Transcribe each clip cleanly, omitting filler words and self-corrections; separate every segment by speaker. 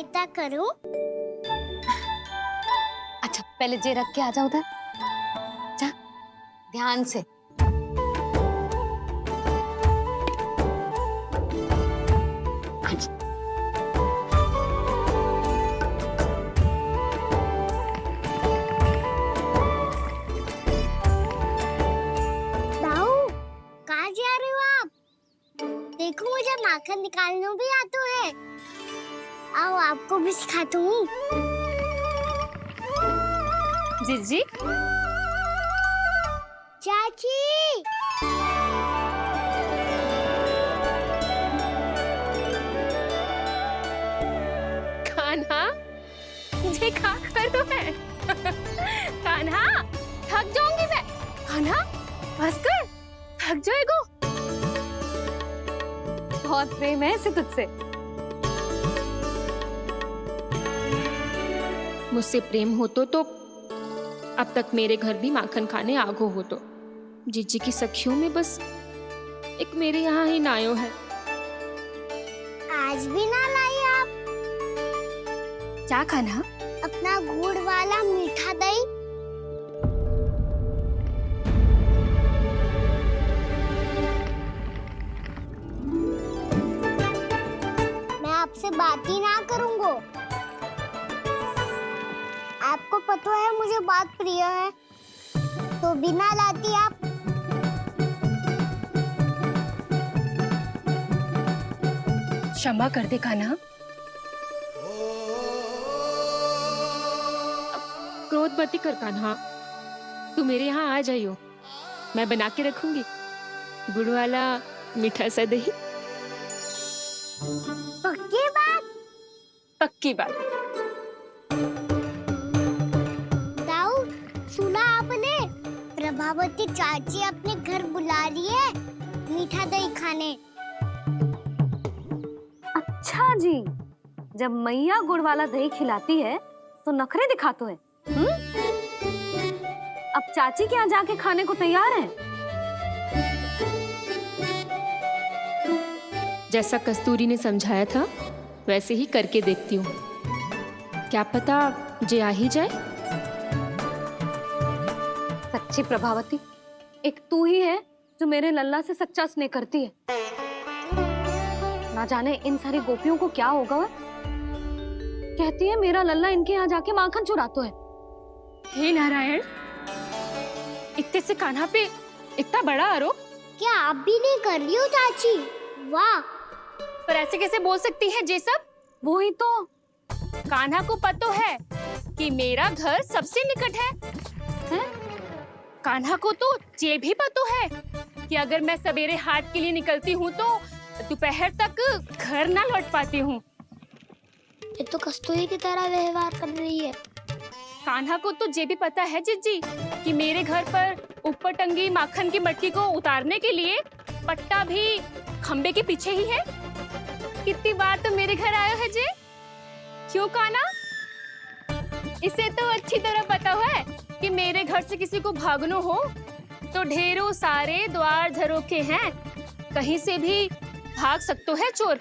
Speaker 1: सहायता करूं?
Speaker 2: अच्छा पहले जे रख के आ जा उधर, जा ध्यान से।
Speaker 1: दाऊ, कहाँ जा रहे हो आप? देखो मुझे माखन निकालना भी आता है। आओ आपको भी सिखाता हूँ।
Speaker 2: जीजी
Speaker 1: चाची,
Speaker 2: कान्हा ये क्या कर रहे है? कान्हा थक जाऊंगी मैं। कान्हा बस कर, थक जाएगा। बहुत प्रेम है इसे तुझसे।
Speaker 3: मुझसे प्रेम हो तो अब तक मेरे घर भी माखन खाने आगो हो तो। जीजी की सखियों में बस एक मेरे यहाँ ही नायो है।
Speaker 1: आज भी ना लाई आप
Speaker 2: क्या कान्हा?
Speaker 1: अपना गुड़ वाला मीठा दही? मैं आपसे बात ही ना करूंगा। आपको पता है मुझे बात प्रिय है, तो बिना लाती आप।
Speaker 3: क्षमा कर दे कान्हा। क्रोध मत कर कान्हा, तू मेरे यहाँ आ जाइयो, मैं बना के रखूंगी गुड़ वाला मीठा सा दही।
Speaker 1: पक्की बात?
Speaker 3: पक्की बात।
Speaker 1: दाऊ, सुना आपने? प्रभावती चाची अपने घर बुला रही है मीठा दही खाने।
Speaker 2: अच्छा जी, जब मैया गुड़ वाला दही खिलाती है तो नखरे दिखाते हैं। अब चाची के यहाँ जाके खाने को तैयार हैं।
Speaker 3: जैसा कस्तूरी ने समझाया था वैसे ही करके देखती हूँ, क्या पता जे आ ही जाए।
Speaker 2: सच्ची प्रभावती, एक तू ही है जो मेरे लल्ला से सच्चा स्नेह करती है। ना जाने इन सारी गोपियों को क्या होगा। वह कहती है मेरा लल्ला इनके यहाँ जाके माखन चुराता है।
Speaker 3: हे नारायण, इतने से कान्हा पे इतना बड़ा आरोप?
Speaker 1: क्या आप भी नहीं कर रही हो चाची? वाह!
Speaker 3: पर ऐसे कैसे बोल सकती है जे सब?
Speaker 2: वो ही तो।
Speaker 3: कान्हा को पता है कि मेरा घर सबसे निकट है, हैं? कान्हा को तो ये भी पता है कि अगर मैं सवेरे हाट के लिए निकलती हूँ तो दोपहर तक घर ना लौट पाती हूँ।
Speaker 1: ये तो कस्तूरी की तरह व्यवहार कर रही है।
Speaker 3: कान्हा को तो ये भी पता है जीजी कि मेरे घर पर ऊपर टंगी माखन की मटकी को उतारने के लिए पट्टा भी खंबे के पीछे ही है। कितनी बार तो मेरे घर आया है जी। क्यों कान्हा? इसे तो अच्छी तरह पता है कि मेरे घर से किसी को भागना हो तो ढेरों सारे द्वार झरोखे हैं, कहीं से भी भाग सकते है चोर।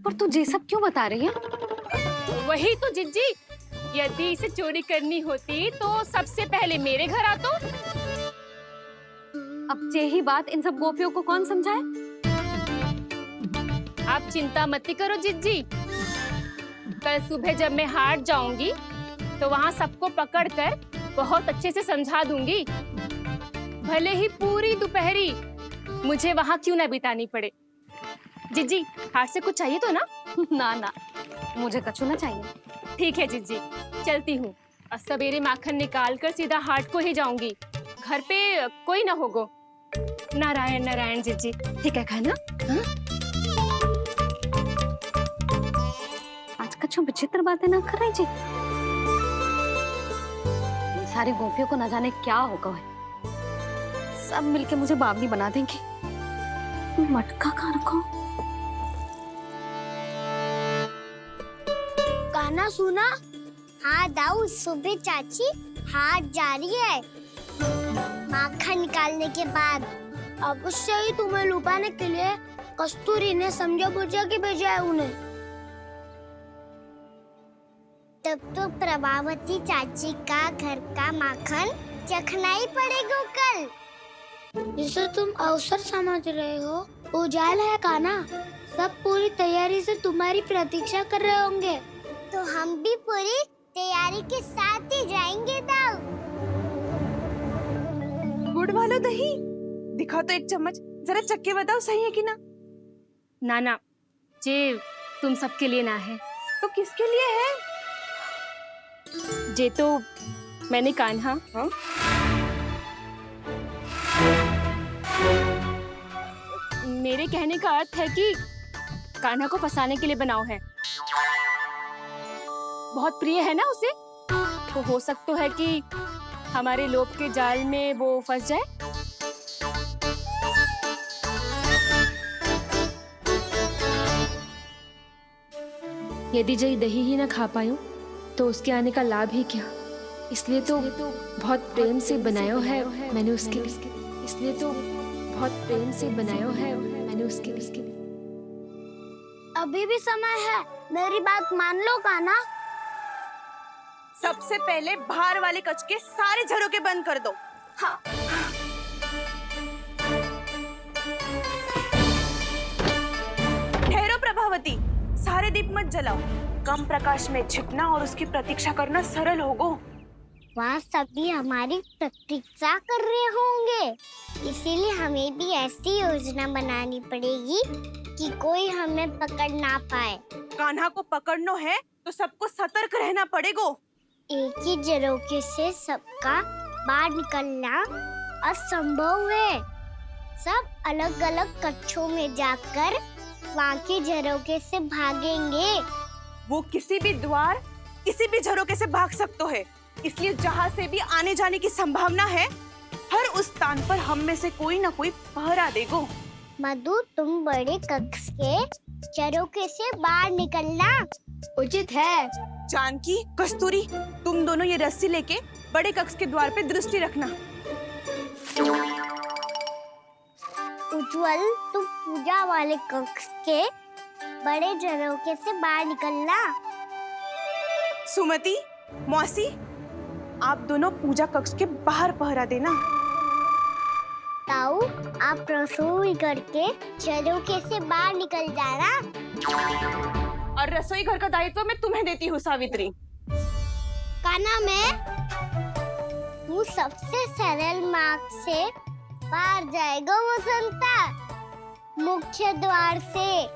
Speaker 2: पर तू ये सब क्यों बता रही है?
Speaker 3: वही तो जिज्जी, यदि इसे चोरी करनी होती तो सबसे पहले मेरे घर आतो।
Speaker 2: अब यही बात इन सब गोपियों को कौन समझाए?
Speaker 3: आप चिंता मत करो जिज्जी, कल सुबह जब मैं हाट जाऊंगी तो वहाँ सबको पकड़कर बहुत अच्छे से समझा दूंगी, भले ही पूरी दोपहरी मुझे वहाँ क्यों ना बितानी पड़े। जिज्जी, हाट से कुछ चाहिए तो ना?
Speaker 2: ना ना, मुझे कछु ना चाहिए।
Speaker 3: ठीक है जिज्जी, चलती हूँ। और सवेरे माखन निकाल कर सीधा हाट को ही जाऊंगी, घर पे कोई ना होगो। नारायण नारायण जिज्जी, ठीक है खाना? हाँ?
Speaker 2: आज कछु विचित्र बातें ना कर रही जी। इन सारी गोपियों को न जाने क्या होगा है। सब मिलके मुझे बावली बना देंगे। मटका कहाँ रखो?
Speaker 1: गाना सुना? हाँ दाऊ, सुबह चाची हाट जा रही है माखन निकालने के बाद। अवश्य ही तुम्हें लुभाने के लिए कस्तूरी ने समझा बुझा के भेजा है उन्हें। तब तो प्रभावती चाची का घर का माखन चखना ही पड़ेगा कल। जिसे तुम अवसर समझ रहे हो, उजाला है काना। सब पूरी तैयारी से तुम्हारी प्रतीक्षा कर रहे होंगे। तो हम भी पूरी तैयारी के साथ ही जाएंगे दाऊ।
Speaker 4: गुड़ वाला दही दिखा तो एक चम्मच, जरा चख के बताओ सही है कि ना।
Speaker 3: ना जे तुम सबके लिए ना है।
Speaker 4: तो किसके लिए है?
Speaker 3: जे तो मैंने कान्हा
Speaker 4: हाँ?
Speaker 3: मेरे कहने का अर्थ है कि कान्हा को फंसाने के लिए बनाओ है। बहुत प्रिय है ना उसे, तो हो सकता है कि हमारे लोभ के जाल में वो फंस जाए।
Speaker 5: यदि जय दही ही ना खा पायूं तो उसके आने का लाभ ही क्या। इसलिए तो बहुत प्रेम से बनाया है मैंने उसके लिए। इसलिए तो बहुत प्रेम से बनाया है मैंने उसके लिए।
Speaker 1: अभी भी समय है, मेरी बात मान लो काना।
Speaker 4: सबसे पहले बाहर वाले कच के सारे झरोके बंद कर दो।
Speaker 1: हाँ।
Speaker 4: ठहरो प्रभावती, सारे दीप मत जलाओ। कम प्रकाश में छिपना और उसकी प्रतीक्षा करना सरल होगा।
Speaker 1: वहाँ सभी हमारी प्रतीक्षा कर रहे होंगे, इसीलिए हमें भी ऐसी योजना बनानी पड़ेगी कि कोई हमें पकड़ ना पाए।
Speaker 4: कान्हा को पकड़ना है तो सबको सतर्क रहना पड़ेगा।
Speaker 1: एक ही झरोखे से सबका बाहर निकलना असंभव है। सब अलग अलग कक्षों में जाकर वहाँ के झरोखे से भागेंगे।
Speaker 4: वो किसी भी द्वार, किसी भी झरोके से भाग सकते है, इसलिए जहाँ से भी आने जाने की संभावना है, हर उस स्थान पर हम में से कोई ना कोई पहरा देगा।
Speaker 1: मधु, तुम बड़े कक्ष के झरोखे से बाहर निकलना उचित है।
Speaker 4: जानकी, कस्तूरी, तुम दोनों ये रस्सी लेके बड़े कक्ष के द्वार पे दृष्टि रखना।
Speaker 1: उज्जवल, तुम पूजा वाले कक्ष के बड़े झरोखे से बाहर निकलना।
Speaker 4: सुमति, मौसी, आप दोनों पूजा कक्ष के बाहर पहरा देना।
Speaker 1: ताऊ, आप रसोई करके झरोखे से बाहर निकल जाना।
Speaker 4: और रसोई घर का दायित्व मैं तुम्हें देती हूँ सावित्री।
Speaker 1: काना, मैं तू सबसे सरल मार्ग से बाहर जाएगा वसंता, मुख्य द्वार से।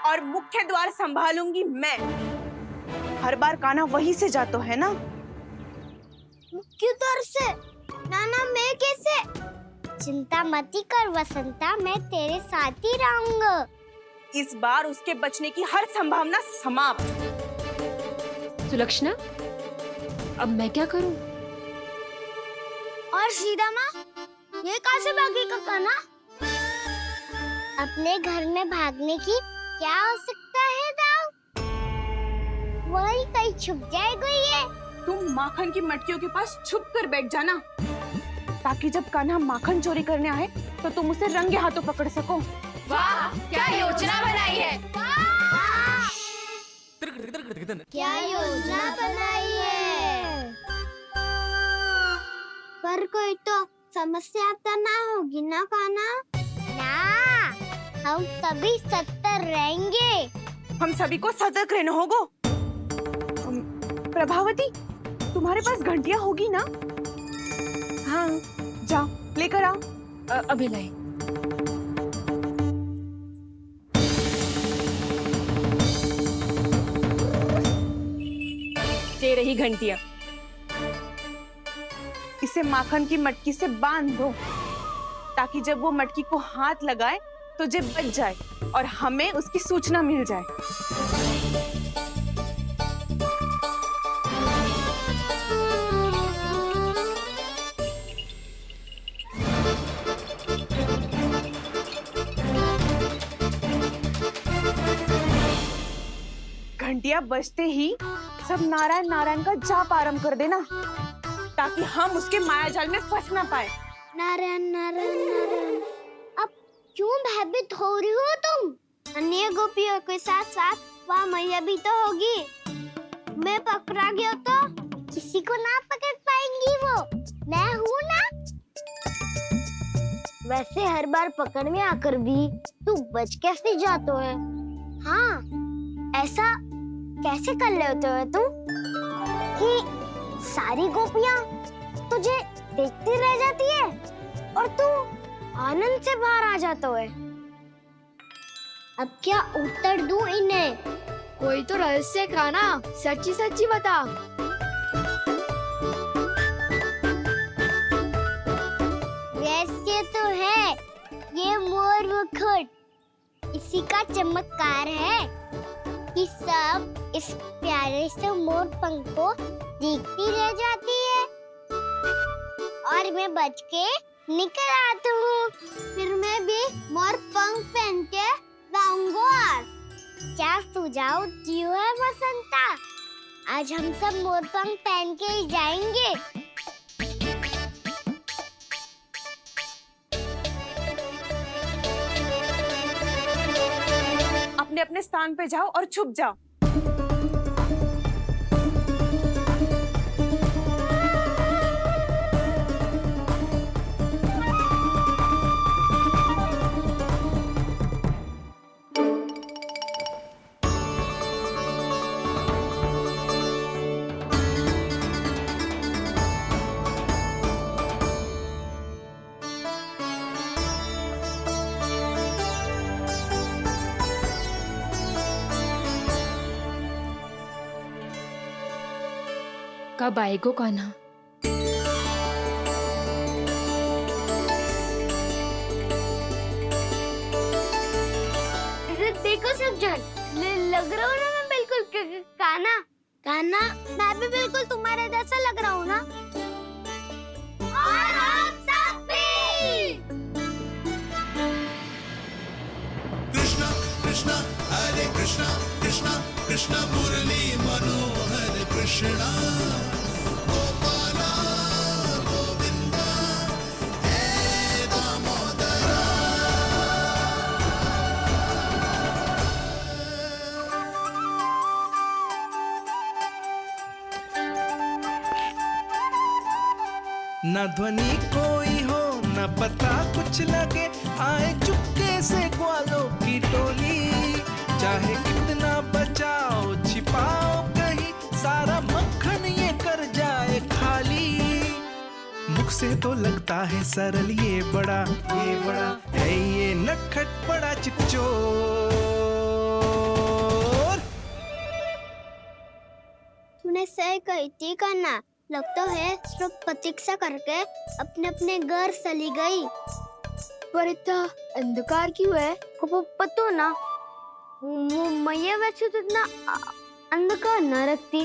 Speaker 4: और मुख्य द्वार संभालूंगी मैं। हर बार कान्हा वहीं से जाता है ना।
Speaker 1: मुख्य द्वार से? नाना, मैं कैसे? चिंता मत कर वसंता, मैं तेरे साथ ही रहूंगा।
Speaker 4: इस बार उसके बचने की हर संभावना समाप्त।
Speaker 5: सुलक्षणा, अब मैं क्या करूं?
Speaker 1: और सीधा माँ, ये कहाँ से भागेगा काना? अपने घर में भागने की क्या हो सकता है दाऊ? वही कहीं छुप जाएगा ये।
Speaker 4: तुम माखन की मटकियों के पास छुप कर बैठ जाना, ताकि जब कान्हा माखन चोरी करने आए तो तुम उसे रंगे हाथों पकड़ सको।
Speaker 3: वाह, क्या योजना बनाई है।
Speaker 1: क्या योजना बनाई है? पर कोई तो समस्या तो ना होगी ना काना? ना, हम सभी सतर्क रहेंगे।
Speaker 4: हम सभी को सतर्क रहना होगा। प्रभावती, तुम्हारे पास घंटियां होगी ना?
Speaker 3: हाँ,
Speaker 4: जाओ लेकर आओ।
Speaker 3: अभी लाई। ये रही घंटियां।
Speaker 4: इसे माखन की मटकी से बांध दो, ताकि जब वो मटकी को हाथ लगाए तो जे बच जाए और हमें उसकी सूचना मिल जाए। घंटियां बजते ही सब नारायण नारायण का जाप आरंभ कर देना, ताकि हम उसके मायाजाल में फंस ना पाए।
Speaker 1: नारायण नारायण नारायण। अब क्यों भयभीत हो रही हो तुम? अन्य गोपियों के साथ साथ वहाँ मैया भी तो होगी। मैं पकड़ा गया तो किसी को ना पकड़ पाएंगी वो, मैं हूँ ना। वैसे हर बार पकड़ में आकर भी तू बच कैसे जाता है? हाँ, ऐसा कैसे कर लेते हो तुम कि सारी गोपियां तुझे देखती रह जाती है और तू आनंद से बाहर आ जाता है? अब क्या उत्तर दूं इन्हें?
Speaker 5: कोई तो रहस्य का ना, सच्ची सच्ची बता।
Speaker 1: वैसे तो है, ये मोर मुकुट इसी का चमत्कार है कि सब इस प्यारे से मोर पंख को देखती रह जाती है और मैं बच के निकल आता हूँ। फिर मैं भी मोर पंख पहन के गाऊंगा। क्या सुझाव दियो है बसंता? आज हम सब मोर पंख पहन के ही जाएंगे।
Speaker 4: अपने अपने स्थान पे जाओ और छुप जाओ।
Speaker 5: कब आएगो कान्हा?
Speaker 1: देखो सब जन, लग रहा हूँ ना मैं बिल्कुल कान्हा। कान्हा, मैं भी बिल्कुल तुम्हारे जैसा लग रहा हूँ ना? और हम सब भी।
Speaker 6: कृष्णा कृष्णा हरे कृष्णा कृष्णा कृष्णा मुरली मनोहर कृष्णा गोपाला गोविंदा हे दामोदरा।
Speaker 7: न ध्वनि कोई हो न पता कुछ लगे, आए चुपके से ग्वालों की टोली। चाहे कितना बचाओ छिपाओ कहीं, सारा मक्खन ये कर जाए खाली। मुख से तो लगता है सरल, ये बड़ा है ये नटखट बड़ा चिकचोर।
Speaker 1: तूने सही कही थी कान्हा। लगता है सब प्रतीक्षा करके अपने अपने घर चली गई। पर इतना अंधकार क्यों है? पतो ना, मैया वैसे तो इतना अंधकार न रखती।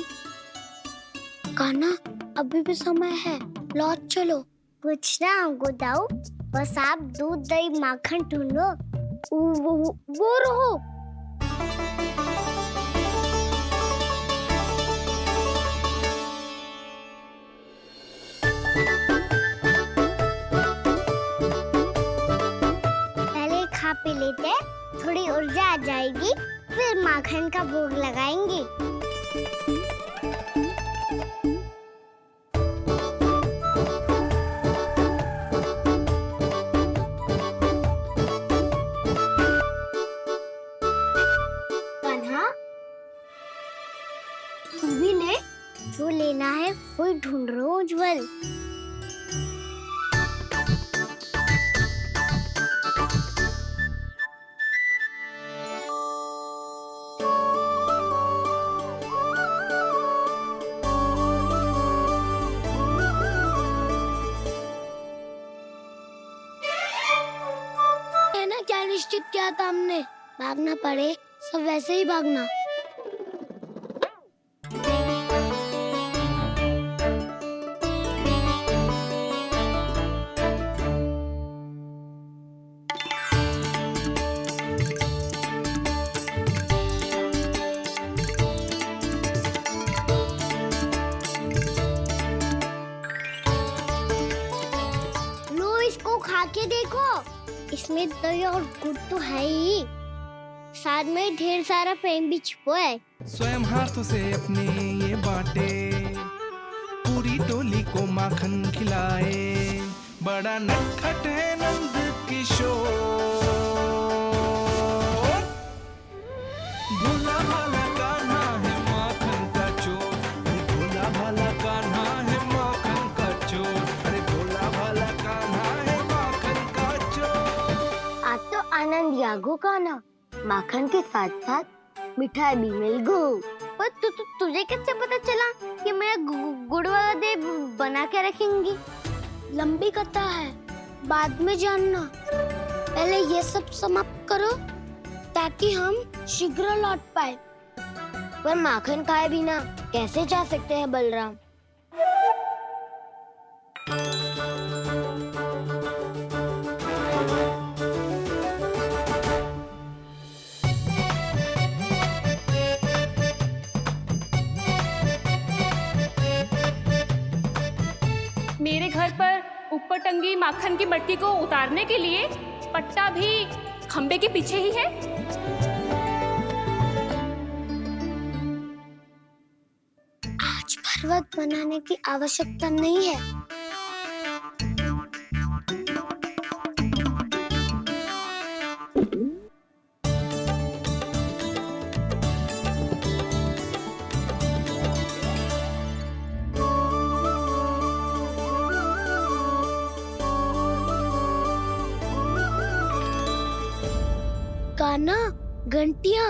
Speaker 1: कान्हा, अभी भी समय है, लौट चलो। कुछ ना हमको दाऊ, बस आप दूध दही माखन ढूंढो। वो रहो। पहले खा पी लेते, थोड़ी ऊर्जा आ जाएगी, फिर माखन का भोग लगाएंगे। कान्हा, तू भी ले, जो लेना है वही ढूंढ रहा हूँ उज्जवल। है ना, क्या निश्चित किया था हमने? भागना पड़े सब वैसे ही भागना। लो, इसको खा के देखो, इसमें दही और गुड़ तो है ही, साथ में ढेर सारा प्रेम भी छुपा है।
Speaker 7: स्वयं हाथों से अपने ये बांटे, पूरी टोली को माखन खिलाए, बड़ा नटखट है नंद किशोर। भोला भाला कान्हा है माखन का चोर, भोला भाला कान्हा है माखन का चोर, अरे भोला भाला कान्हा है माखन का चोर।
Speaker 1: आज तो आनंद यागो का ना, माखन के साथ साथ मिठाई भी मिल गई। पर तुझे कैसे पता चला कि मैं गुड़ वाला देव बना के रखेंगी? लंबी कथा है, बाद में जानना। पहले ये सब समाप्त करो ताकि हम शीघ्र लौट पाए। पर माखन खाए बिना कैसे जा सकते हैं बलराम?
Speaker 3: मेरे घर पर ऊपर टंगी माखन की मटकी को उतारने के लिए पट्टा भी खंबे के पीछे ही है।
Speaker 1: आज पर्वत बनाने की आवश्यकता नहीं है। कान्हा, घंटियां,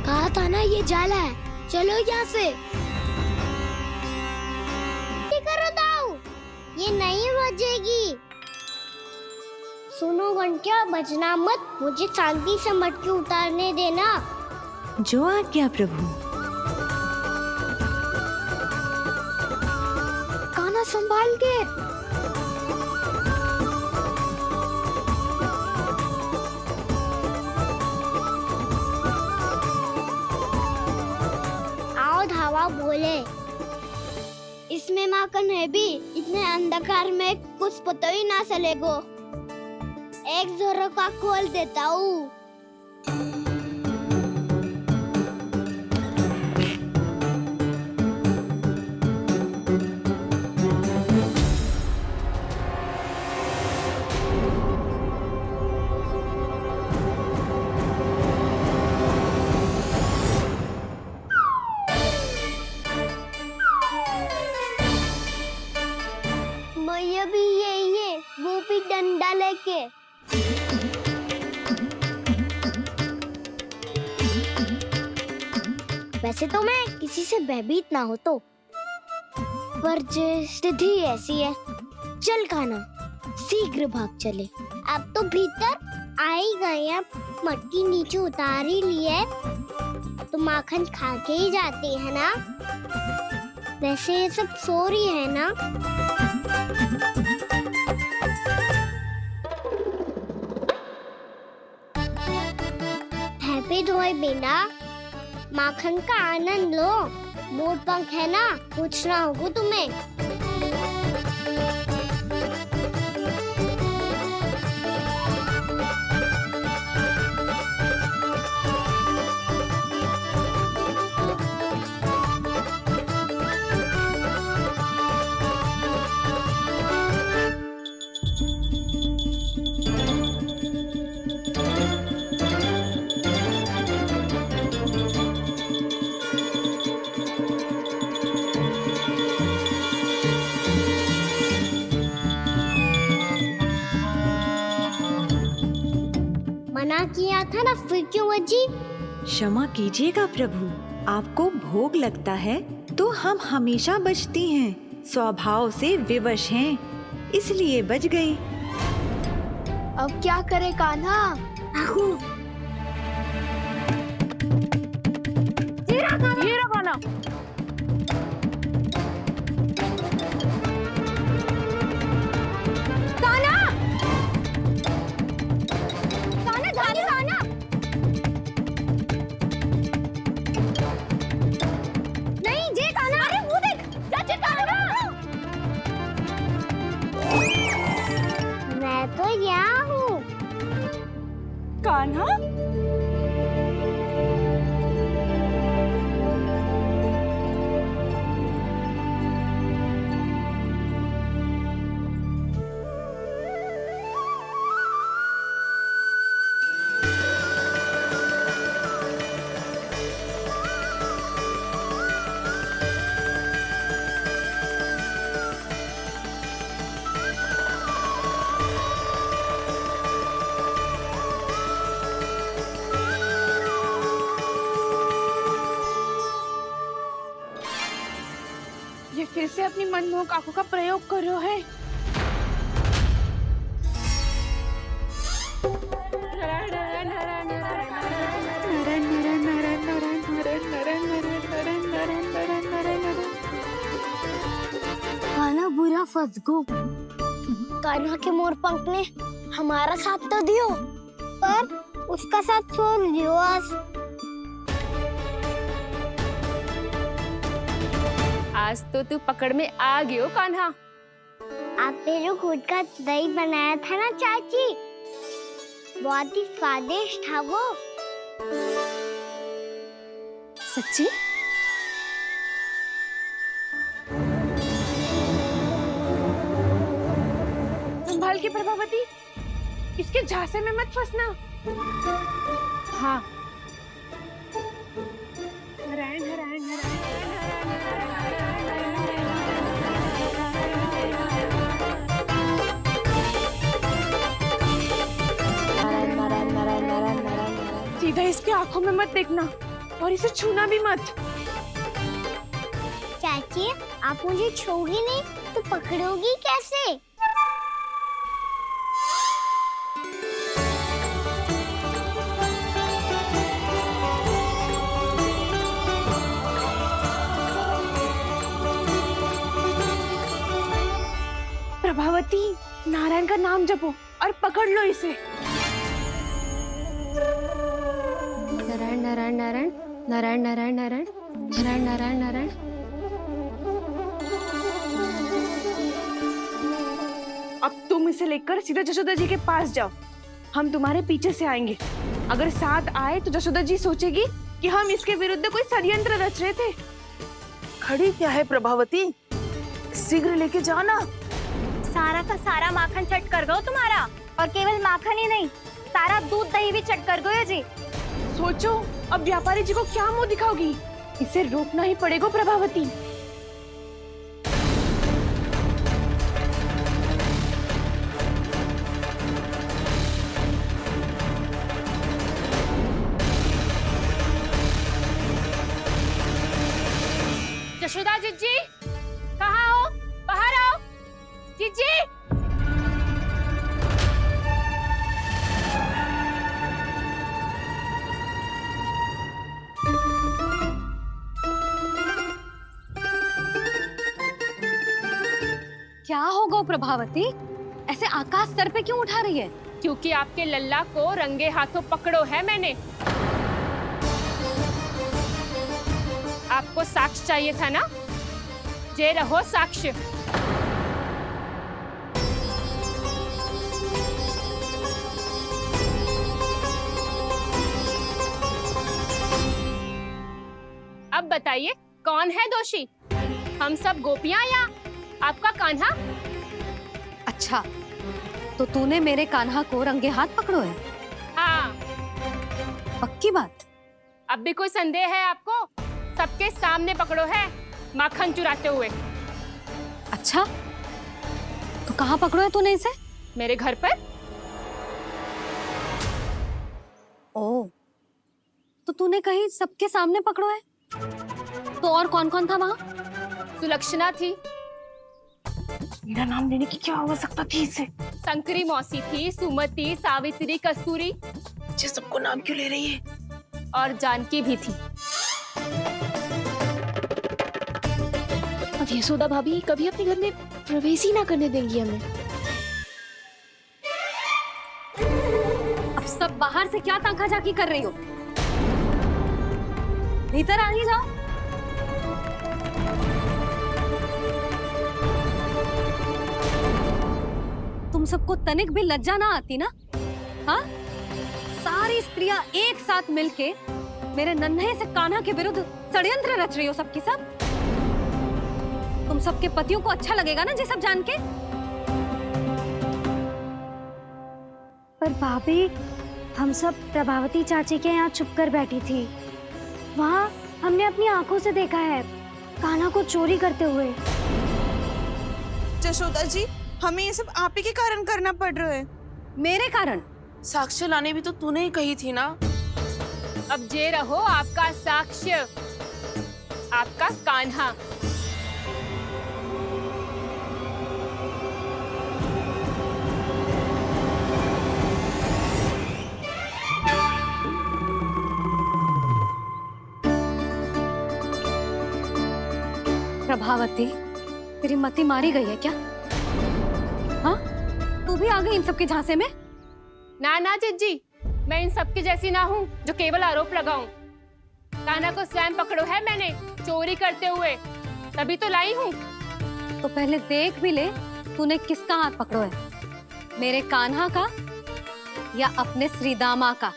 Speaker 1: कहा था ना ये जाला है, चलो यहाँ से। करो दाऊ, ये नहीं बजेगी। सुनो घंटिया, बजना मत, मुझे शांति से मटकी उतारने देना।
Speaker 8: जो आज्ञा प्रभु।
Speaker 1: कान्हा संभाल के। धावा बोले, इसमें माखन है भी, इतने अंधकार में कुछ पता ही ना चलेगो। एक जोरों का खोल देता हूँ। भी यही है, वो भी डंडा लेके। वैसे तो मैं किसी से भयभीत ना हो तो, पर स्थिति ऐसी है। चल कान्हा, शीघ्र भाग चले। अब तो भीतर आ ही गए, अब मटकी नीचे उतार ही लिए तो माखन खा के ही जाते हैं ना। वैसे ये सब सो रही है ना। हैप्पी धोए बिना माखन का आनंद लो। मोट पंख है ना, पूछना होगा तुम्हें। मना किया था ना, फिर क्यों बजी?
Speaker 8: क्षमा कीजिएगा प्रभु, आपको भोग लगता है तो हम हमेशा बजती हैं, स्वभाव से विवश हैं, इसलिए बज गई।
Speaker 1: अब क्या करे कान्हा?
Speaker 3: ये रखो ना।
Speaker 1: मैं तो यहाँ हूँ।
Speaker 4: कान्हा, अपनी मनमोहक आंखों का प्रयोग कर रहे है?
Speaker 1: कान्हा बुरा फंस गो। कान्हा के मोर पंख ने हमारा साथ तो दियो, पर उसका साथ छोड़ दियो आज।
Speaker 3: आज तो तू पकड़ में आ गयो कान्हा।
Speaker 1: आपने जो खुद का दही बनाया था ना चाची, बहुत ही स्वादिष्ट था वो।
Speaker 3: सच्ची?
Speaker 4: संभाल के प्रभावती, इसके झांसे में मत फंसना।
Speaker 3: हाँ।
Speaker 4: नारायण नारायण नारायण। सीधा इसके आंखों में मत देखना और इसे छूना भी मत।
Speaker 1: चाची, आप मुझे छोगी नहीं तो पकड़ोगी कैसे?
Speaker 4: प्रभावती, नारायण का नाम जपो और पकड़ लो इसे।
Speaker 2: नारायण नारायण नारायण नारायण नारायण नारायण नारायण नारायण नारायण।
Speaker 4: अब तुम इसे लेकर सीधा जशोदा जी के पास जाओ, हम तुम्हारे पीछे से आएंगे। अगर साथ आए तो जशोदा जी सोचेगी कि हम इसके विरुद्ध कोई षड्यंत्र रच रहे थे। खड़ी क्या है प्रभावती, शीघ्र लेके जाओ ना।
Speaker 1: सारा का सारा माखन चट कर गो तुम्हारा, और केवल माखन ही नहीं, सारा दूध दही भी चट कर गो जी।
Speaker 4: सोचो अब व्यापारी जी को क्या मुंह दिखाओगी, इसे रोकना ही पड़ेगा प्रभावती।
Speaker 3: जशोदा जीजी, कहाँ हो? बाहर आओ जीजी।
Speaker 2: क्या होगा प्रभावती, ऐसे आकाश सर पे क्यों उठा रही है?
Speaker 3: क्योंकि आपके लल्ला को रंगे हाथों पकड़ो है मैंने। आपको साक्ष्य चाहिए था ना, जे रहो साक्ष्य। अब बताइए कौन है दोषी, हम सब गोपियां या आपका कान्हा?
Speaker 2: अच्छा, तो तूने मेरे कान्हा को रंगे हाथ पकड़ो है?
Speaker 3: हाँ।
Speaker 2: पक्की बात?
Speaker 3: अब भी कोई संदेह है आपको? सबके सामने पकड़ो है माखन चुराते हुए।
Speaker 2: अच्छा, तो कहाँ पकड़ो है तूने इसे?
Speaker 3: मेरे घर पर।
Speaker 2: ओ, तो तूने कहीं सबके सामने पकड़ो है? तो और कौन कौन था वहाँ?
Speaker 3: सुलक्षणा थी।
Speaker 4: मेरा नाम लेने की क्या आवश्यकता थी इसे?
Speaker 3: संकरी मौसी थी, सुमति, सावित्री, कस्तूरी।
Speaker 4: ये सबको नाम क्यों ले रही है?
Speaker 3: और जानकी भी थी।
Speaker 5: अब यशोदा भाभी कभी अपने घर में प्रवेश ही ना करने देंगी हमें।
Speaker 2: अब सब बाहर से क्या ताका झाकी कर रही हो? भीतर आ ही जाओ। तुम सबको तनिक भी लज्जा ना आती ना? हाँ? सारी स्त्रियां एक साथ मिलके मेरे नन्हे से कान्हा के विरुद्ध षड्यंत्र रच रही हो सबकी सब। तुम सबके पतियों को अच्छा लगेगा ना ये सब जान के?
Speaker 1: पर भाभी, हम सब प्रभावती चाची के यहाँ छुप कर बैठी थी। वहाँ हमने अपनी आंखों से देखा है कान्हा को चोरी करते हुए।
Speaker 4: जशोदा जी, हमें ये सब आप ही के कारण करना पड़ रहा है।
Speaker 2: मेरे कारण?
Speaker 4: साक्ष्य लाने भी तो तूने ही कही थी ना।
Speaker 3: अब जे रहो आपका साक्ष्य, आपका कान्हा।
Speaker 2: प्रभावती, तेरी मति मारी गई है क्या? हाँ, तू भी आ गई इन सबके झांसे में?
Speaker 3: ना ना जिज्जी, मैं इन सबकी जैसी ना हूँ जो केवल आरोप लगाऊं। कान्हा को स्वयं पकड़ो है मैंने चोरी करते हुए, तभी तो लाई हूँ।
Speaker 2: तो पहले देख भी ले तूने किसका हाथ पकड़ो है, मेरे कान्हा का या अपने श्रीदामा का?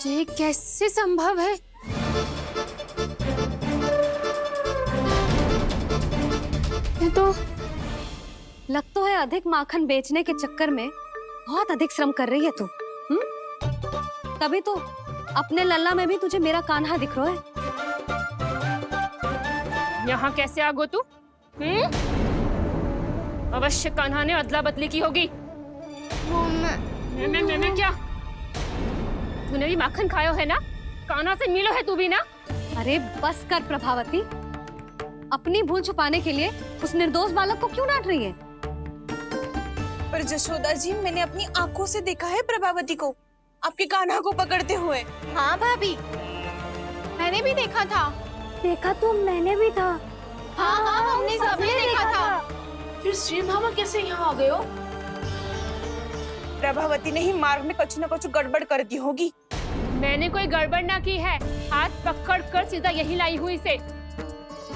Speaker 3: ये कैसे संभव है? ये तो
Speaker 2: लग तो है अधिक माखन बेचने के चक्कर में बहुत अधिक श्रम कर रही है तू। तभी तो अपने लल्ला में भी तुझे मेरा कान्हा दिख रहा है।
Speaker 3: यहाँ कैसे आ गो तू? अवश्य कान्हा ने अदला बदली की होगी। मैं क्या? तूने भी माखन खायो है ना? कान्हा से मिलो है तू भी ना?
Speaker 2: अरे बस कर प्रभावती, अपनी भूल छुपाने के लिए उस निर्दोष बालक को क्यों डांट रही है?
Speaker 4: पर जशोदा जी, मैंने अपनी आंखों से देखा है प्रभावती को आपके कान्हा को पकड़ते हुए।
Speaker 3: हाँ भाभी, मैंने भी देखा था।
Speaker 1: देखा तो मैंने भी था।
Speaker 3: हाँ हमने सबने देखा था।
Speaker 4: फिर श्री मामा कैसे यहाँ आ गए हो? प्रभावती ने ही मार्ग में कुछ न कुछ गड़बड़ कर दी होगी।
Speaker 3: मैंने कोई गड़बड़ ना की है, हाथ पकड़ कर सीधा यही लाई हुई से।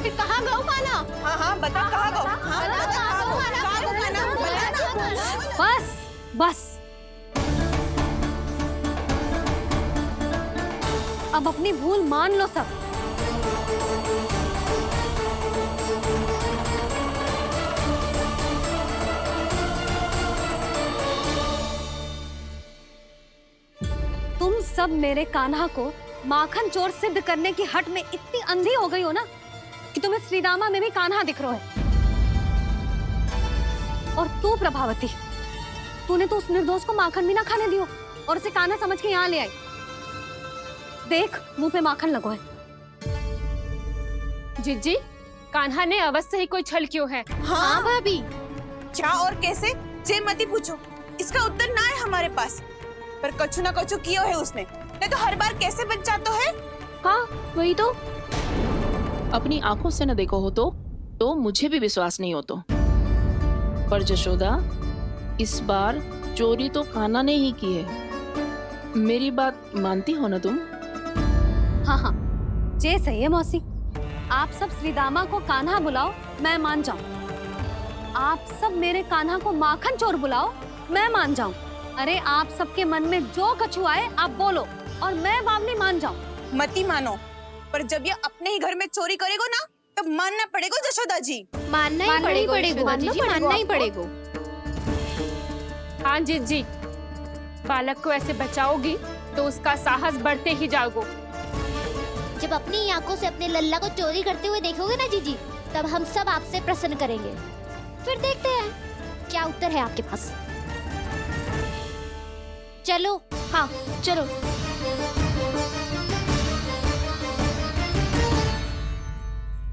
Speaker 3: फिर कहाँ गऊ कान्हा?
Speaker 4: हाँ बता कहाँ गो? हाँ बता कहाँ गो? कान्हा बता ना।
Speaker 2: बस बस, अब अपनी भूल मान लो सब। तुम सब मेरे कान्हा को माखन चोर सिद्ध करने की हट में इतनी अंधी हो गई हो ना कि तुम्हें श्रीदामा में भी कान्हा दिख रहा है। और तू प्रभावती, तूने तो उस निर्दोष को माखन भी ना खाने दियो और उसे कान्हा समझ के यहाँ ले आई। देख, मुंह पे माखन लगो है।
Speaker 3: जिज्जी, कान्हा ने अवश्य ही कोई छल क्यों है।
Speaker 4: हाँ भाभी, क्या और कैसे? जे मती पूछो, इसका उत्तर ना है हमारे पास। पर कछु ना कछु किया है उसने, नहीं तो हर बार कैसे बच जाता है।
Speaker 1: हाँ वही तो।
Speaker 9: अपनी आंखों से न देखो हो तो मुझे भी विश्वास नहीं हो तो। पर जशोदा, इस बार चोरी तो कान्हा ने ही की है। मेरी बात मानती हो ना तुम?
Speaker 2: हाँ, जे सही है मौसी। आप सब श्रीदामा को कान्हा बुलाओ, मैं मान जाऊं। आप सब मेरे कान्हा को माखन चोर बुलाओ, मैं मान जाऊं। अरे आप सबके मन में जो कछु आए आप बोलो और मैं बावली मान जाऊं।
Speaker 4: मती मानो, पर जब ये अपने ही घर में चोरी करेगो ना, तब मानना पड़ेगा जशोदा जी।
Speaker 1: मानना ही पड़ेगा, मानना ही पड़ेगा।
Speaker 3: हाँ जिज्जी, बालक को ऐसे बचाओगी तो उसका साहस बढ़ते ही जाओगे।
Speaker 1: जब अपनी आंखों से अपने लल्ला को चोरी करते हुए देखोगे ना जीजी, तब हम सब आपसे प्रसन्न करेंगे। फिर देखते हैं क्या उत्तर है आपके पास। चलो, हाँ चलो।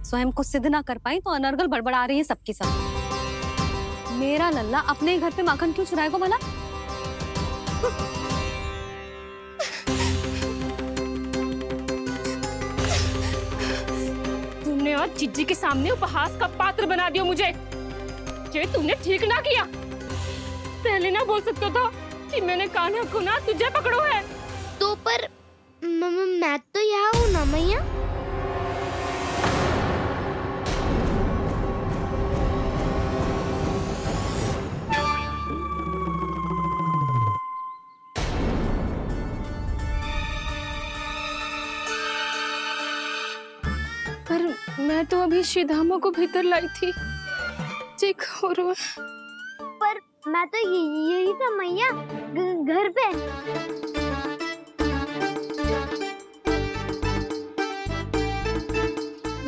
Speaker 2: स्वयं को सिद्ध ना कर पाई तो अनर्गल बड़बड़ा रही है सबकी सब। मेरा लल्ला अपने ही घर पे माखन क्यों चुराएगा भला?
Speaker 3: तुमने आज जिज्जी के सामने उपहास का पात्र बना दिया मुझे। ये तुमने ठीक ना किया। पहले ना बोल सकता था कि मैंने कान्हा को ना तुझे पकड़ो है।
Speaker 1: तो पर मैं तो यहाँ हूँ ना मैया।
Speaker 3: पर मैं तो अभी श्रीधामा को भीतर लाई थी। और
Speaker 1: पर मैं तो यही था मैया, घर पे।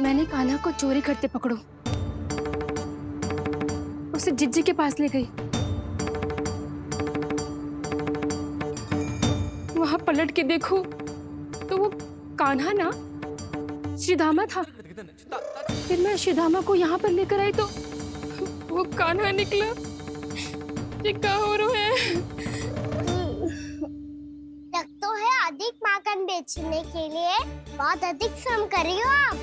Speaker 3: मैंने कान्हा को चोरी करते पकड़ो, उसे जिज्जी के पास ले गई। वहां पलट के देखूं तो वो कान्हा ना श्रीधामा था। फिर मैं श्रीधामा को यहाँ पर लेकर आई तो वो कान्हा निकला। ये क्या हो रहा है?
Speaker 1: लग तो है अधिक माखन बेचने के लिए बहुत अधिक श्रम कर रही हो आप।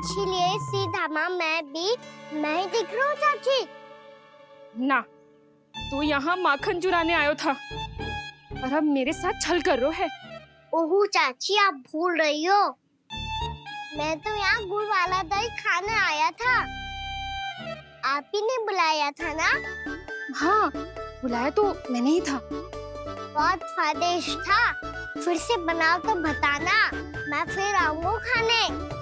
Speaker 1: इसलिए सीधामा मैं ही दिख रहा हूँ चाची।
Speaker 3: ना, तू यहाँ माखन चुराने आयो था और अब मेरे साथ छल कर रो है।
Speaker 1: ओह चाची, आप भूल रही हो, मैं तो यहाँ गुड़ वाला दही खाने आया था। आप ही ने बुलाया था ना?
Speaker 3: हाँ, बुलाया तो मैंने ही था।
Speaker 1: बहुत स्वादिष्ट था। फिर से बनाओ तो बताना, मैं फिर आऊंगा खाने।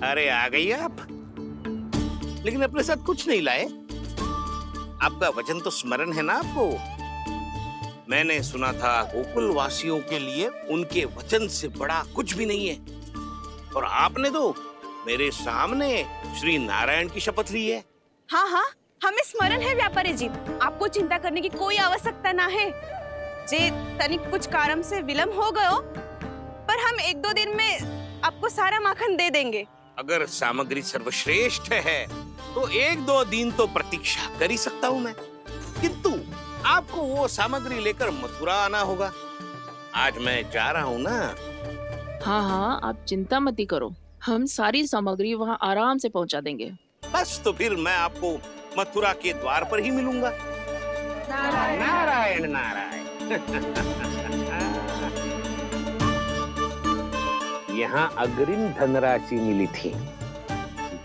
Speaker 10: अरे आ गई आप, लेकिन अपने साथ कुछ नहीं लाए। आपका वचन तो स्मरण है ना आपको? मैंने सुना था गोकुल वासियों के लिए उनके वचन से बड़ा कुछ भी नहीं है। और आपने तो मेरे सामने श्री नारायण की शपथ ली है।
Speaker 4: हाँ हाँ, हमें स्मरण है व्यापारी जी। आपको चिंता करने की कोई आवश्यकता ना है। जे तनिक कुछ कारण से विलंब हो गयो, पर हम 1-2 दिन में आपको सारा माखन दे देंगे।
Speaker 10: अगर सामग्री सर्वश्रेष्ठ है तो 1-2 दिन तो प्रतीक्षा कर ही सकता हूँ मैं, किंतु आपको वो सामग्री लेकर मथुरा आना होगा। आज मैं जा रहा हूँ ना।
Speaker 9: हाँ हाँ, आप चिंता मत करो, हम सारी सामग्री वहाँ आराम से पहुँचा देंगे।
Speaker 10: बस तो फिर मैं आपको मथुरा के द्वार पर ही मिलूंगा। नारायण नारायण। यहाँ अग्रिम धनराशि मिली थी,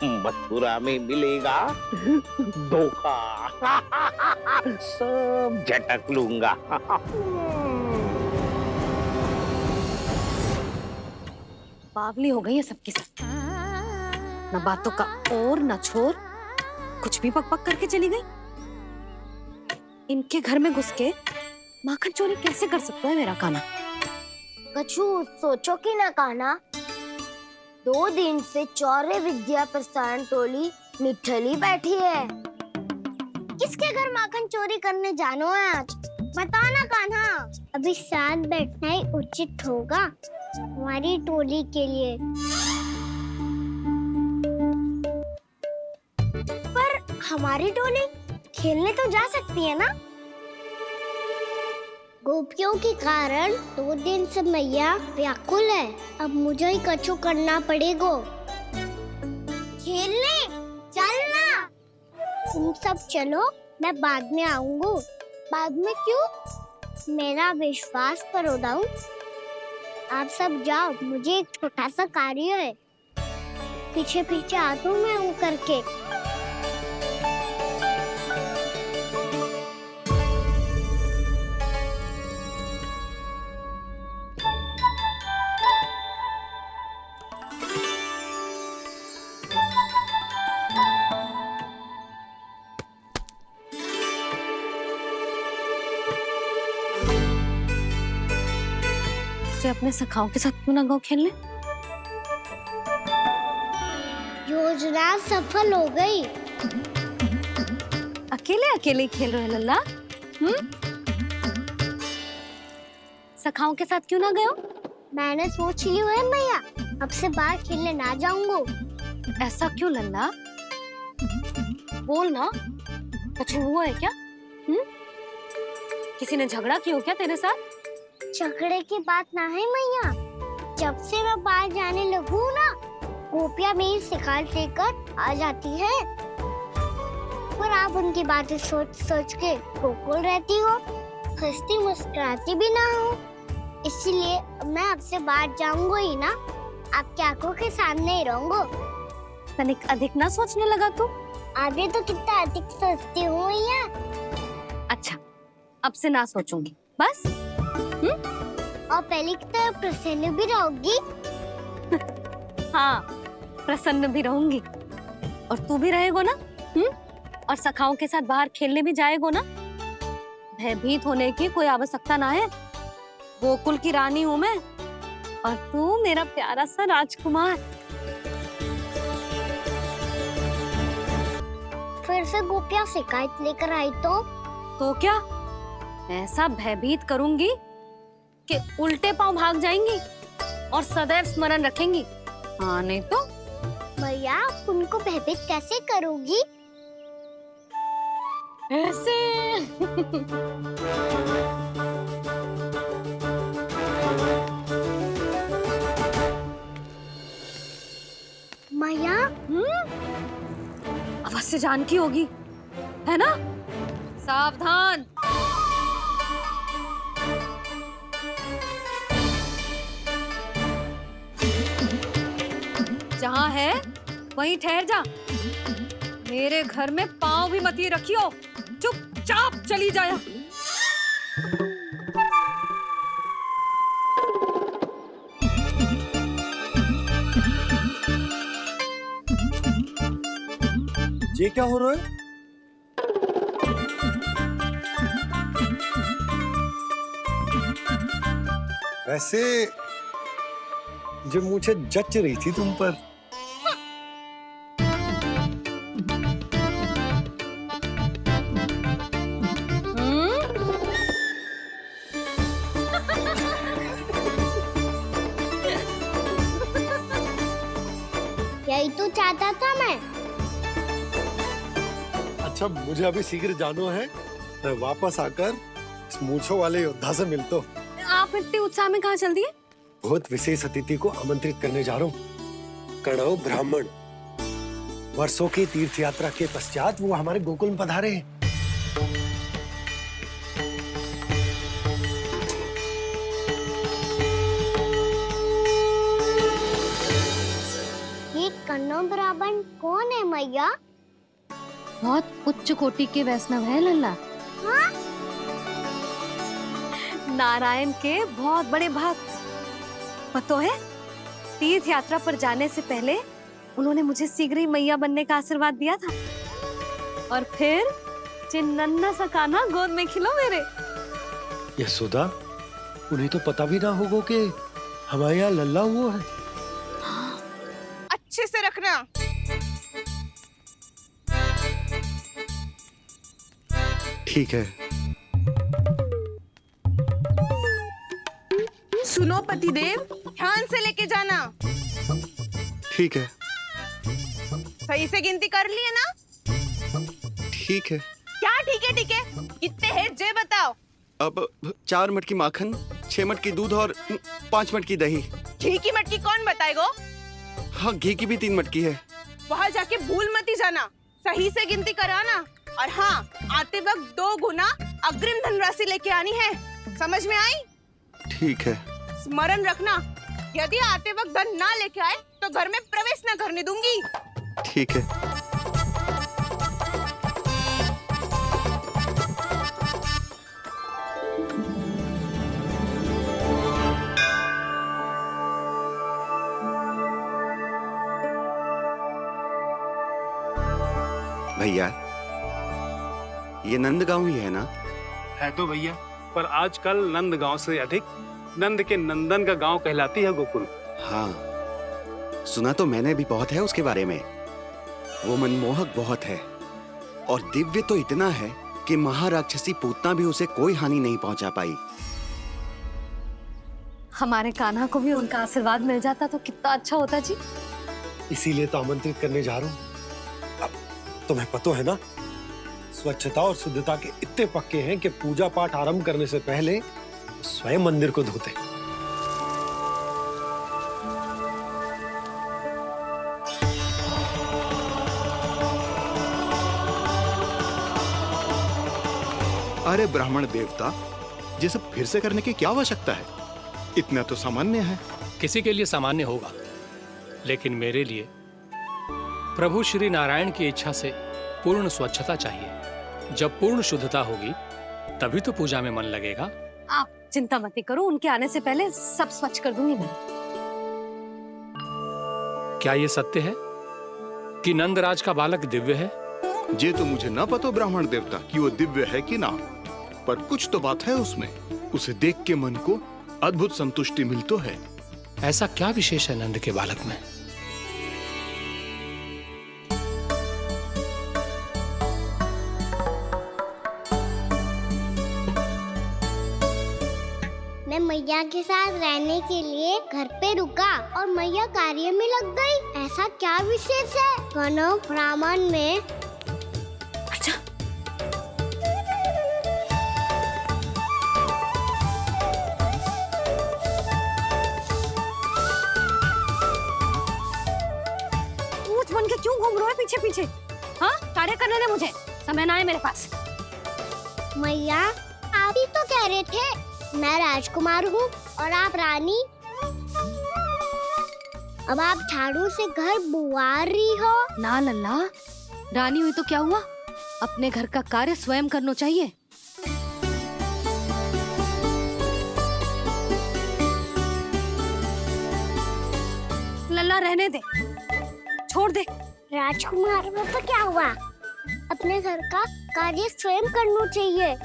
Speaker 10: मथुरा में मिलेगा धोखा। सब झटक लूंगा।
Speaker 2: बावली हो गई है सबकी सब। न बातों का और न छोर, कुछ भी पक पक करके चली गई। इनके घर में घुस के माखन चोरी कैसे कर सकता है मेरा कान्हा?
Speaker 1: कछु सोचो कि ना कान्हा, 2 दिन से चौरे विद्या प्रसारण टोली निठली बैठी है। किसके घर माखन चोरी करने जानो है आज? बताओ ना कान्हा। अभी साथ बैठना ही उचित होगा हमारी टोली के लिए। पर हमारी टोली खेलने तो जा सकती है ना? गोपियों के कारण 2 दिन से मैया व्याकुल है। अब मुझे ही कछु करना पड़ेगा। खेलने चलना। तुम सब चलो, मैं बाद में आऊंगा। बाद में क्यों? मेरा विश्वास करो दाऊ। आप सब जाओ, मुझे एक छोटा सा कार्य है। पीछे पीछे आता हूँ मैं हूँ करके।
Speaker 2: अपने सखाओं के साथ क्यों ना गाँव खेलने?
Speaker 1: योजना सफल हो गई।
Speaker 2: अकेले अकेले खेल रहे लल्ला? सखाओं के साथ क्यों ना गए?
Speaker 1: मैंने सोच लिया है मैया, अब से बाहर खेलने ना जाऊंगा।
Speaker 2: ऐसा क्यों लल्ला? बोल ना, कुछ हुआ है क्या? किसी ने झगड़ा किया हो क्या तेरे साथ?
Speaker 1: झगड़े की बात ना है मैया। जब से मैं बाहर जाने लगू ना, गोपियां मेरी शिकार लेकर आ जाती है। पर आप उनकी बातें सोच सोच के गोकुल रहती हो, हंसती मुस्कुराती भी ना हो। इसलिए मैं आपसे बाहर जाऊंगा ही ना, आपकी आंखों के सामने ही रहूंगा।
Speaker 2: तनिक अधिक ना सोचने लगा तू?
Speaker 1: आगे तो कितना अधिक सोचती हूँ मैया।
Speaker 2: अच्छा, अब से ना सोचूंगी बस।
Speaker 1: और पहले की तरह प्रसन्न भी रहोगी?
Speaker 2: हाँ, प्रसन्न भी रहूंगी। और तू भी रहेगा ना? और सखाओं के साथ बाहर खेलने भी जाएगो ना। भयभीत होने की कोई आवश्यकता ना है। गोकुल की रानी हूँ मैं और तू मेरा प्यारा सा राजकुमार।
Speaker 1: फिर से गोपियाँ शिकायत लेकर आई तो
Speaker 2: क्या ऐसा भयभीत करूंगी कि उल्टे पांव भाग जाएंगी और सदैव स्मरण रखेंगी। हाँ नहीं तो
Speaker 1: मैया तुमको भयभीत कैसे करोगी?
Speaker 2: ऐसे।
Speaker 1: मैया
Speaker 2: अवश्य जानकी होगी, है ना? सावधान। जहाँ है वहीं ठहर जा। मेरे घर में पाँव भी मत ही रखियो, चुपचाप चली जाया।
Speaker 11: ये क्या हो रहा है? वैसे जो मुझे जच रही थी तुम पर।
Speaker 1: यही तो चाहता था मैं।
Speaker 11: अच्छा मुझे अभी शीघ्र जाना है, मैं वापस आकर इस मूंछों वाले योद्धा से मिलता हूँ।
Speaker 2: आप इतने उत्साह में कहाँ चल दिए?
Speaker 11: बहुत विशेष अतिथि को आमंत्रित करने जा रहा हूँ। कणव ब्राह्मण। वर्षों की तीर्थ यात्रा के पश्चात वो हमारे गोकुल में पधारे हैं।
Speaker 1: ये कन्नौ ब्राह्मण कौन है मैया?
Speaker 2: बहुत उच्च कोटि के वैष्णव है लल्ला।
Speaker 1: हाँ?
Speaker 2: नारायण के बहुत बड़े भक्त। पता है, तीर्थ यात्रा पर जाने से पहले उन्होंने मुझे शीघ्र ही मैया बनने का आशीर्वाद दिया था और फिर चिन्नन्ना सा कान्हा गोद में खिलो मेरे।
Speaker 11: यशोदा, उन्हें तो पता भी ना होगा कि हमारे यहाँ लल्ला हुआ है।
Speaker 4: अच्छे से रखना।
Speaker 11: ठीक है।
Speaker 4: सुनो पतिदेव, ध्यान से लेके जाना।
Speaker 11: ठीक है।
Speaker 4: सही से गिनती कर लिए ना?
Speaker 11: ठीक है।
Speaker 4: क्या ठीक है? ठीक है कितने हैं जे बताओ।
Speaker 12: अब 4 मटकी माखन, 6 मटकी दूध और 5 मटकी दही।
Speaker 4: घी की मटकी कौन बताएगा?
Speaker 12: हाँ, घी की भी 3 मटकी है।
Speaker 4: वहाँ जाके भूल मत ही जाना, सही से गिनती कराना। और हाँ, आते वक्त 2 गुना अग्रिम धनराशि लेके आनी है। समझ में आई?
Speaker 12: ठीक है।
Speaker 4: स्मरण रखना, यदि आते वक्त धन ना लेके आए तो घर में प्रवेश न करने दूंगी।
Speaker 12: ठीक है। भैया, ये नंदगांव ही है ना?
Speaker 13: है तो भैया, पर आजकल नंदगांव से अधिक नंद के नंदन का गांव कहलाती है गोकुल।
Speaker 12: हाँ, सुना तो मैंने भी बहुत है उसके बारे में। वो मनमोहक बहुत है और दिव्य तो इतना है कि महाराक्षसी पूतना भी उसे कोई हानि नहीं पहुंचा पाई।
Speaker 2: हमारे कान्हा को भी उनका आशीर्वाद मिल जाता तो कितना अच्छा होता जी।
Speaker 11: इसीलिए तो आमंत्रित करने जा रहा हूँ। अब तुम्हें पता है ना, स्वच्छता और शुद्धता के इतने पक्के हैं कि पूजा पाठ आरंभ करने से पहले स्वयं मंदिर को धोते।
Speaker 12: अरे ब्राह्मण देवता, ये सब फिर से करने की क्या आवश्यकता है? इतना तो सामान्य है।
Speaker 14: किसी के लिए सामान्य होगा, लेकिन मेरे लिए प्रभु श्री नारायण की इच्छा से पूर्ण स्वच्छता चाहिए। जब पूर्ण शुद्धता होगी तभी तो पूजा में मन लगेगा।
Speaker 2: आप चिंता मत करो, उनके आने से पहले सब स्वच्छ कर दूंगी मैं।
Speaker 14: क्या ये सत्य है कि नंदराज का बालक दिव्य है?
Speaker 12: जे तो मुझे न पतो ब्राह्मण देवता कि वो दिव्य है कि ना, पर कुछ तो बात है उसमें। उसे देख के मन को अद्भुत संतुष्टि मिलतो है।
Speaker 14: ऐसा क्या विशेष है नंद के बालक में?
Speaker 1: मैं मैया के साथ रहने के लिए घर पे रुका और मैया कार्य में लग गई। ऐसा क्या विशेष है वनो ब्राह्मण में?
Speaker 2: अच्छा, ऊंच बन के क्यों घूम रहे हो पीछे पीछे? हाँ, कार्य करने दे मुझे, समय ना है मेरे पास।
Speaker 1: मैया आप ही तो कह रहे थे मैं राजकुमार हूँ और आप रानी। अब आप झाड़ू से घर बुआ रही हो।
Speaker 2: ना लल्ला, रानी हुई तो क्या हुआ, अपने घर का कार्य स्वयं करना चाहिए। लल्ला रहने दे, छोड़ दे।
Speaker 1: राजकुमार में तो क्या हुआ, अपने घर का कार्य स्वयं करना चाहिए।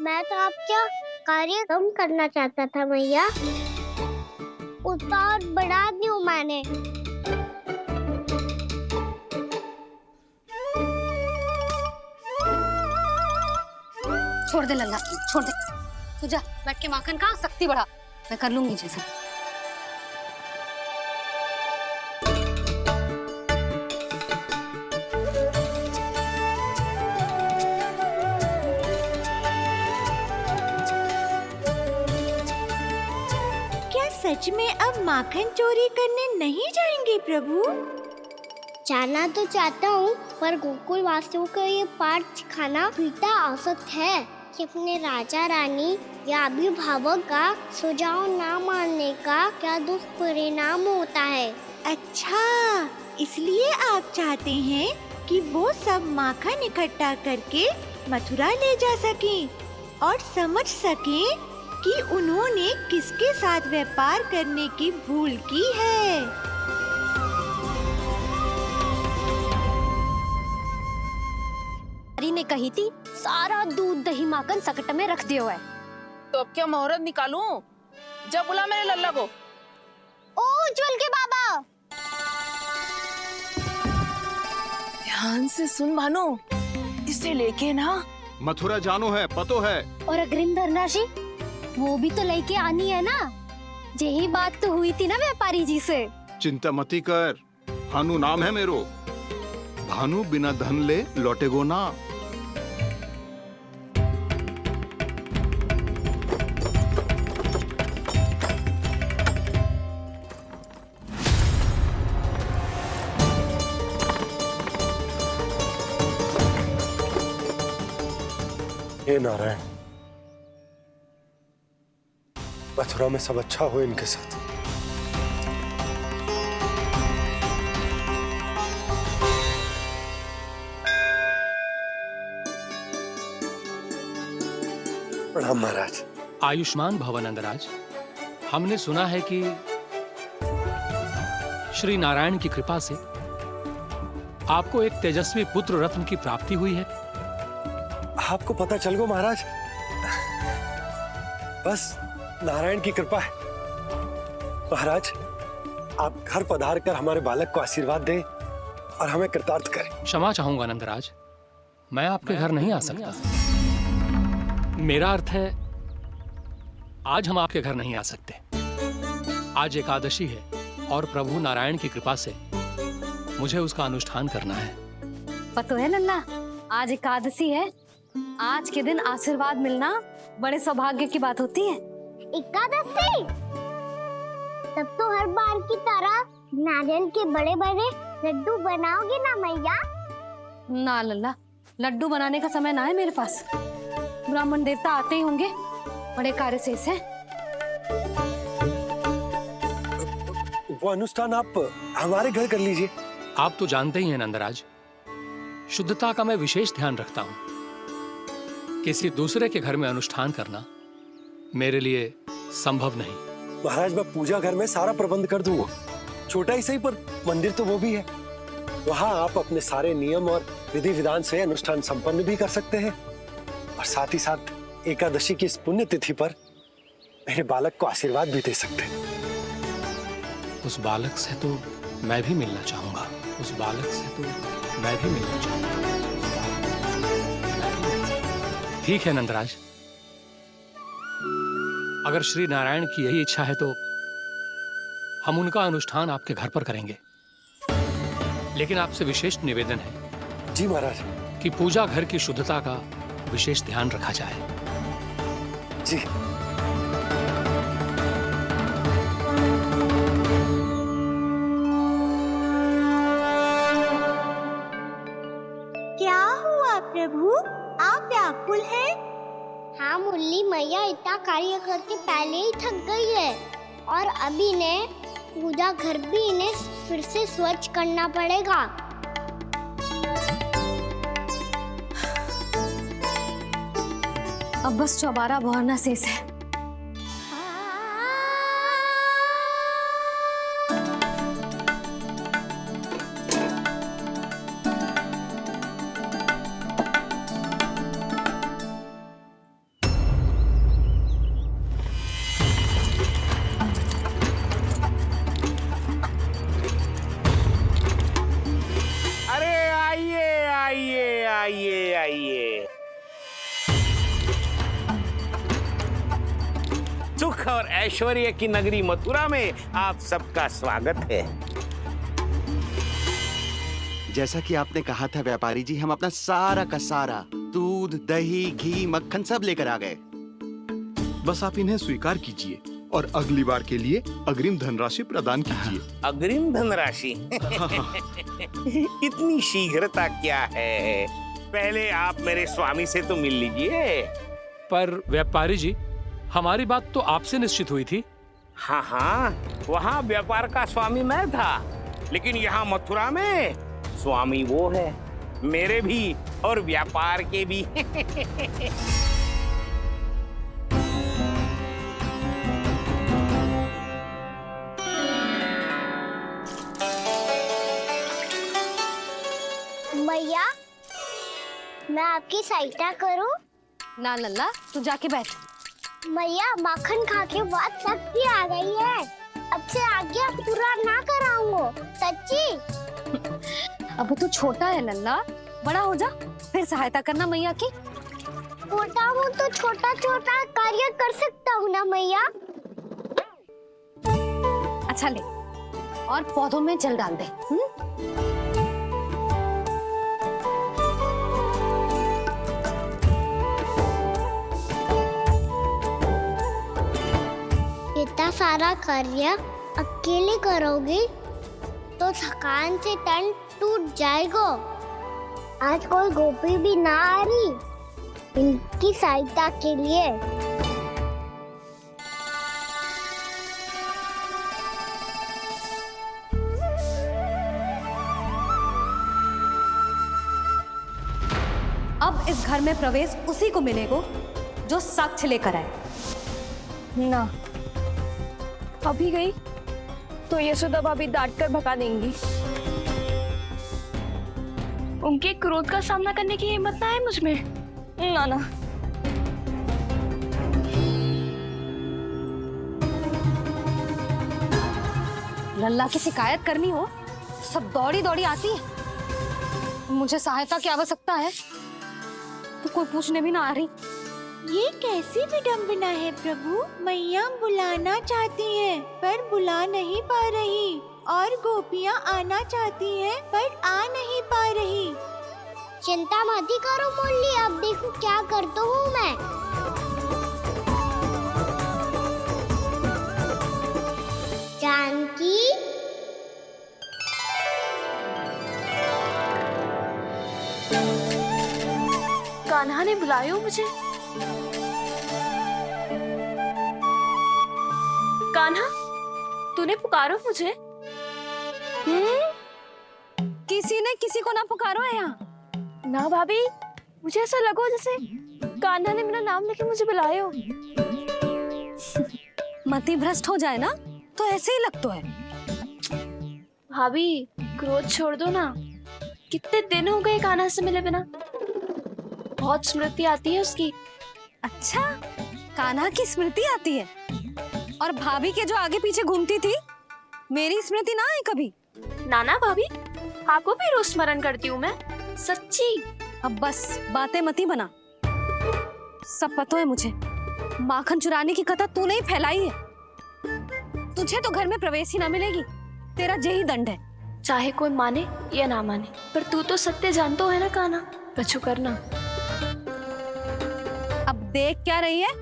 Speaker 1: मैं तो आपका कार्य कम करना चाहता था मैया, उसका और बढ़ा दूं मैंने।
Speaker 2: छोड़ दे लल्ला, छोड़ दे। तू जा बैठ के माखन खा, शक्ति बढ़ा, मैं कर लूंगी जैसा।
Speaker 8: सच में अब माखन चोरी करने नहीं जाएंगे प्रभु?
Speaker 1: जाना तो चाहता हूँ, पर गोकुल वासियों को ये पाठ सिखाना पिता औसत है कि अपने राजा रानी या अभिभावक का सुझाव ना मानने का क्या दुष्परिणाम होता है।
Speaker 8: अच्छा, इसलिए आप चाहते हैं कि वो सब माखन इकट्ठा करके मथुरा ले जा सकें और समझ सकें कि उन्होंने किसके साथ व्यापार करने की भूल की है।
Speaker 2: ने कही थी सारा दूध दही माखन सकट में रख दियो है।
Speaker 9: तो अब क्या मुहूर्त निकालूं? जब बुला मेरे लल्ला को।
Speaker 1: ओ उज्जवल के बाबा,
Speaker 9: ध्यान से सुन भानु, इसे लेके ना
Speaker 12: मथुरा जानो है, पतो है।
Speaker 1: और अग्रिम धनराशि वो भी तो लेके आनी है ना। यही बात तो हुई थी ना व्यापारी जी से।
Speaker 12: चिंता मती कर, भानु नाम है मेरो। भानु बिना धन ले लौटेगो ना।
Speaker 11: हे नारायण, मथुरा में सब अच्छा हो इनके साथ। प्रणाम महाराज।
Speaker 14: आयुष्मान भव नंदराज। हमने सुना है कि श्री नारायण की कृपा से आपको एक तेजस्वी पुत्र रत्न की प्राप्ति हुई है।
Speaker 11: आपको पता चल गो महाराज, बस नारायण की कृपा है। महाराज, आप घर पधार कर हमारे बालक को आशीर्वाद दें और हमें कृतार्थ करें।
Speaker 14: क्षमा चाहूंगा नंदराज, मैं आपके घर नहीं आ सकता। मेरा अर्थ है आज हम आपके घर नहीं आ सकते। आज एकादशी है और प्रभु नारायण की कृपा से मुझे उसका अनुष्ठान करना है।
Speaker 2: पता है लल्ला, आज एकादशी है। आज के दिन आशीर्वाद मिलना बड़े सौभाग्य की बात होती है।
Speaker 1: एकादशी? तब तो हर बार की तरह नारियल के बड़े बड़े लड्डू बनाओगे ना मैया?
Speaker 2: ना लल्ला, लड्डू बनाने का समय ना है मेरे पास। ब्राह्मण देवता आते ही होंगे, बड़े कार्य शेष हैं।
Speaker 11: वो अनुष्ठान आप हमारे घर कर लीजिए।
Speaker 14: आप तो जानते ही हैं नंदराज, शुद्धता का मैं विशेष ध्यान रखता हूं। किसी दूसरे के घर में अनुष्ठान करना मेरे लिए संभव नहीं।
Speaker 11: महाराज, मैं पूजा घर में सारा प्रबंध कर दूंगा, छोटा ही सही पर मंदिर तो वो भी है। वहाँ आप अपने सारे नियम और विधि विधान से अनुष्ठान संपन्न भी कर सकते हैं और साथ ही साथ एकादशी की इस पुण्य तिथि पर मेरे बालक को आशीर्वाद भी दे सकते हैं।
Speaker 14: उस बालक से तो मैं भी मिलना चाहूंगा, उस बालक से तो मैं भी मिलना चाहूंगा। ठीक है नंदराज, अगर श्री नारायण की यही इच्छा है तो हम उनका अनुष्ठान आपके घर पर करेंगे, लेकिन आपसे विशेष निवेदन है।
Speaker 11: जी महाराज।
Speaker 14: कि पूजा घर की शुद्धता का विशेष ध्यान रखा जाए।
Speaker 11: जी।
Speaker 8: क्या हुआ प्रभु, आप व्याकुल हैं?
Speaker 1: हाँ मुरली मैया इतना कार्य करके पहले ही थक गई है और अब इन्हें पूजा घर भी इन्हें फिर से स्वच्छ करना पड़ेगा।
Speaker 2: अब बस चौबारा बहरना शेष है।
Speaker 10: सुख और ऐश्वर्य की नगरी मथुरा में आप सबका स्वागत है।
Speaker 12: जैसा कि आपने कहा था व्यापारी जी, हम अपना सारा का सारा दूध, दही, घी, मक्खन सब लेकर आ गए।
Speaker 15: बस आप इन्हें स्वीकार कीजिए और अगली बार के लिए अग्रिम धनराशि प्रदान कीजिए।
Speaker 10: अग्रिम धनराशि? इतनी शीघ्रता क्या है? पहले आप मेरे स्वामी से तो मिल लीजिए।
Speaker 14: पर व्यापारी जी, हमारी बात तो आपसे निश्चित हुई थी।
Speaker 10: हाँ हाँ, वहाँ व्यापार का स्वामी मैं था, लेकिन यहाँ मथुरा में स्वामी वो है, मेरे भी और व्यापार के भी।
Speaker 1: मैया, मैं आपकी सहायता करूं?
Speaker 2: ना लल्ला, तू जाके बैठ।
Speaker 1: मैया, माखन खा के बहुत शक्ति आ गई है, अब से आगे पूरा ना कराऊंगा, सच्ची।
Speaker 2: अब तू छोटा है लल्ला, बड़ा हो जा फिर सहायता करना मैया की।
Speaker 1: छोटा हूँ तो छोटा छोटा कार्य कर सकता हूँ ना मैया।
Speaker 2: अच्छा ले, और पौधों में जल डाल दे।
Speaker 1: इतना सारा कार्य अकेले करोगे तो थकान से तन टूट जाएगा। आज कोई गोपी भी ना आ रही इनकी सहायता के लिए।
Speaker 2: अब इस घर में प्रवेश उसी को मिलेगा जो साक्ष्य लेकर आए।
Speaker 4: ना, अभी गई तो यशोदा भाभी डांट कर भगा देंगी। उनके क्रोध का सामना करने की हिम्मत ना है मुझमें। ना ना।
Speaker 2: लल्ला की शिकायत करनी हो सब दौड़ी दौड़ी आती है। मुझे सहायता की आवश्यकता है तो कोई पूछने भी ना आ रही।
Speaker 8: ये कैसी विडंबना है प्रभु, मैया बुलाना चाहती हैं पर बुला नहीं पा रही और गोपियाँ आना चाहती हैं पर आ नहीं पा रही।
Speaker 1: चिंता मत करो मुरली, अब देखो क्या करता हूँ मैं। जानकी,
Speaker 4: कान्हा ने बुलाया मुझे। कान्हा, तूने पुकारो मुझे।
Speaker 2: किसी ने किसी को ना पुकारो है यहाँ।
Speaker 4: ना भाभी, मुझे ऐसा लगो जैसे
Speaker 2: कान्हा ने मेरा नाम लेके मुझे बुलाया हो। मति भ्रष्ट हो जाए ना तो ऐसे ही लगता है।
Speaker 5: भाभी क्रोध छोड़ दो ना, कितने दिन हो गए कान्हा से मिले बिना, बहुत स्मृति आती है उसकी।
Speaker 2: अच्छा, कान्हा की स्मृति आती है और भाभी के जो आगे पीछे घूमती थी मेरी स्मृति ना है कभी।
Speaker 5: नाना भाभी आपको भी रोज स्मरण करती हूँ मैं, सच्ची।
Speaker 2: अब बस बातें मती बना, सब पता है मुझे। माखन चुराने की कथा तूने ही फैलाई है। तुझे तो घर में प्रवेश ही ना मिलेगी, तेरा यही दंड है।
Speaker 5: चाहे कोई माने या ना माने, पर तू तो सत्य जानतो है ना कान्हा, कछु करना।
Speaker 2: अब देख क्या रही है,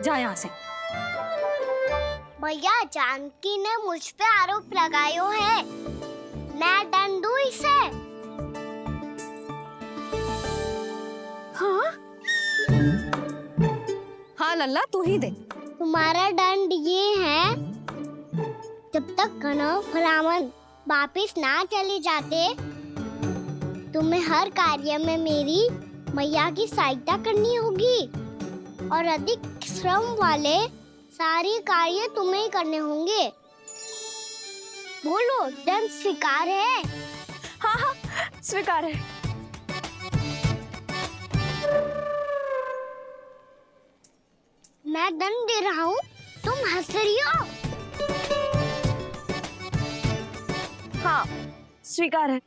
Speaker 2: जा यहाँ से।
Speaker 1: भैया जानकी ने मुझ पे आरोप लगायो है, मैं दंड दूं इसे।
Speaker 2: हाँ हाँ लल्ला तू ही दे।
Speaker 1: तुम्हारा दंड ये है, जब तक कनव ब्राह्मण वापिस ना चले जाते तुम्हें हर कार्य में मेरी मैया की सहायता करनी होगी और अधिक श्रम वाले सारे कार्य तुम्हें ही करने होंगे। बोलो, दंड स्वीकार है?
Speaker 2: हाँ हाँ स्वीकार है।
Speaker 1: मैं दंड दे रहा हूँ, तुम हंस रही हो?
Speaker 2: हाँ स्वीकार है।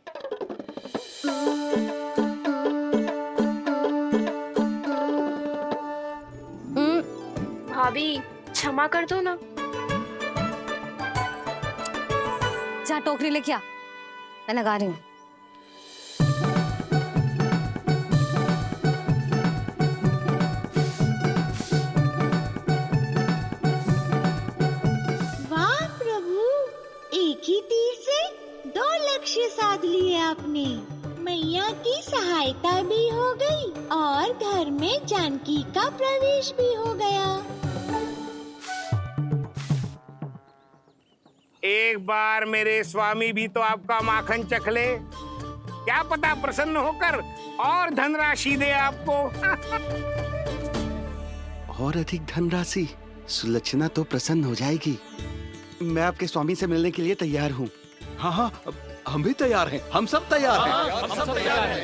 Speaker 5: भाभी क्षमा कर दो ना।
Speaker 2: जा टोकरी लेके आ, मैं लगा रही हूँ।
Speaker 8: वाह प्रभु, एक ही तीर से 2 लक्ष्य साध लिए आपने। मैया की सहायता भी हो गई और घर में जानकी का प्रवेश भी हो गया।
Speaker 10: एक बार मेरे स्वामी भी तो आपका माखन चख ले, क्या पता प्रसन्न होकर और धनराशि दे आपको।
Speaker 12: और अधिक धनराशि? सुलक्षणा तो प्रसन्न हो जाएगी। मैं आपके स्वामी से मिलने के लिए तैयार हूँ।
Speaker 15: हाँ हाँ, हम भी तैयार हैं, हम सब तैयार हैं।
Speaker 14: हम सब तैयार हैं।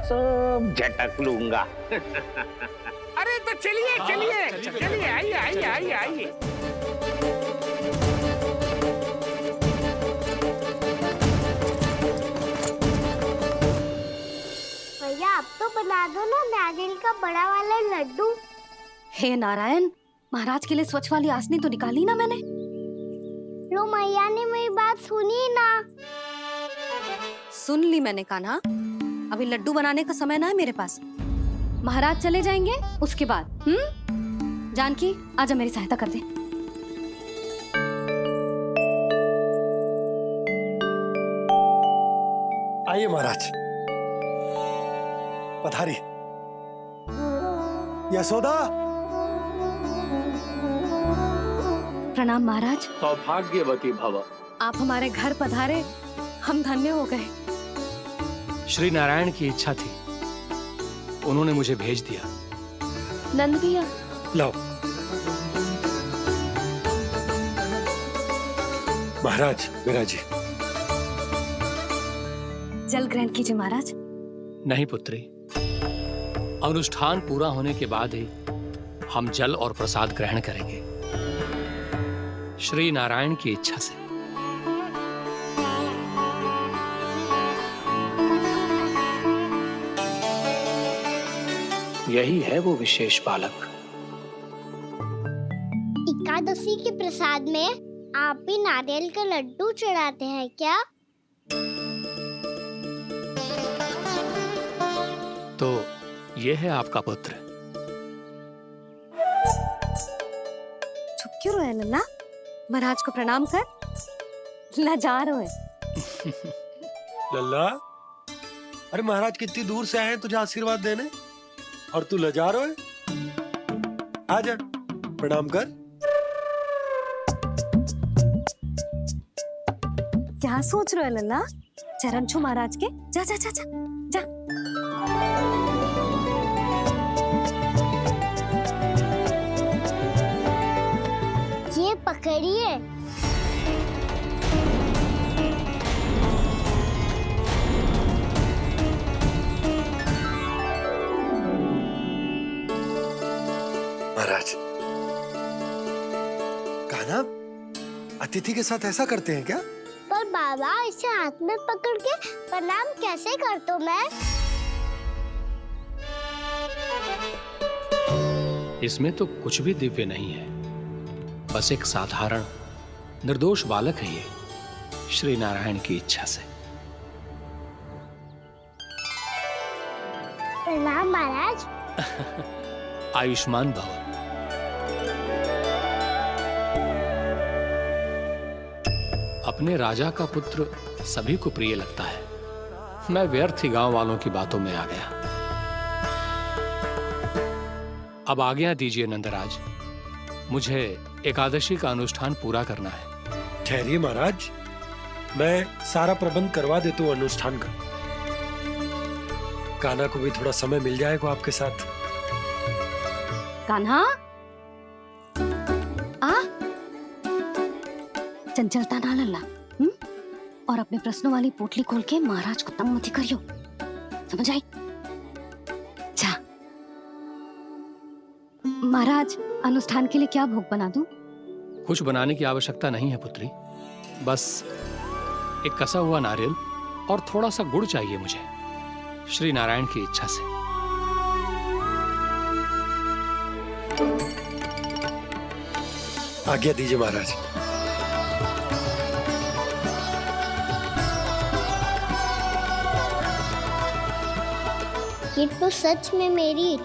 Speaker 10: सब झटक लूंगा। अरे तो चलिए चलिए चलिए, आइए आइए आइए आइए।
Speaker 1: भैया अब तो बना दो ना नारियल का बड़ा वाला लड्डू।
Speaker 2: हे नारायण, महाराज के लिए स्वच्छ वाली आसनी तो निकाली ना मैंने।
Speaker 1: लो मैया ने मेरी बात सुनी ना।
Speaker 2: सुन ली मैंने कान्हा, अभी लड्डू बनाने का समय ना है मेरे पास। महाराज चले जाएंगे उसके बाद। जानकी आजा मेरी सहायता कर दे।
Speaker 11: आइए महाराज, पधारी। यशोदा।
Speaker 2: प्रणाम महाराज।
Speaker 14: सौभाग्यवती भव।
Speaker 2: आप हमारे घर पधारे, हम धन्य हो गए।
Speaker 14: श्री नारायण की इच्छा थी, उन्होंने मुझे भेज दिया।
Speaker 5: नंद भैया
Speaker 11: लाओ। महाराज मेरा जी।
Speaker 2: जल ग्रहण कीजिए महाराज।
Speaker 14: नहीं पुत्री, अनुष्ठान पूरा होने के बाद ही हम जल और प्रसाद ग्रहण करेंगे, श्री नारायण की इच्छा से। यही है वो विशेष बालक।
Speaker 1: एकादशी के प्रसाद में आप भी नारियल का लड्डू चढ़ाते हैं क्या?
Speaker 14: तो ये है आपका पुत्र।
Speaker 2: चुप क्यों रहे लल्ला? महाराज को प्रणाम कर, लाजार है।
Speaker 11: लल्ला, अरे महाराज कितनी दूर से आए हैं तुझे आशीर्वाद देने और तू लजा रहा है। आजा प्रणाम कर।
Speaker 2: क्या सोच रहे हो लल्ला? चरण छू महाराज के। जा जा जा जा जा।
Speaker 1: करिए।
Speaker 11: महाराज, कान्हा अतिथि के साथ ऐसा करते हैं क्या?
Speaker 1: पर बाबा, इसे हाथ में पकड़ के प्रणाम कैसे करता हूँ मैं?
Speaker 14: इसमें तो कुछ भी दिव्य नहीं है, बस एक साधारण निर्दोष बालक है ये, श्री नारायण की इच्छा से।
Speaker 1: प्रणाम महाराज।
Speaker 14: आयुष्मान भव। अपने राजा का पुत्र सभी को प्रिय लगता है। मैं व्यर्थ ही गांव वालों की बातों में आ गया। अब आज्ञा दीजिए नंदराज, मुझे एकादशी का अनुष्ठान पूरा करना है।
Speaker 11: ठहरिए महाराज, मैं सारा प्रबंध करवा देता हूँ अनुष्ठान का। कान्हा को भी थोड़ा समय मिल जाएगा आपके साथ।
Speaker 2: कान्हा, आ चंचलता ना लल्ला, और अपने प्रश्नों वाली पोटली खोल के महाराज को तंग मत करियो, समझ आई? जा महाराज, अनुष्ठान के लिए क्या भोग बना दूं?
Speaker 14: कुछ बनाने की आवश्यकता नहीं है पुत्री, बस एक कसा हुआ नारियल और थोड़ा सा गुड़ चाहिए मुझे, श्री नारायण की इच्छा से।
Speaker 11: आज्ञा दीजिए महाराज।
Speaker 1: ये तो सच में मेरी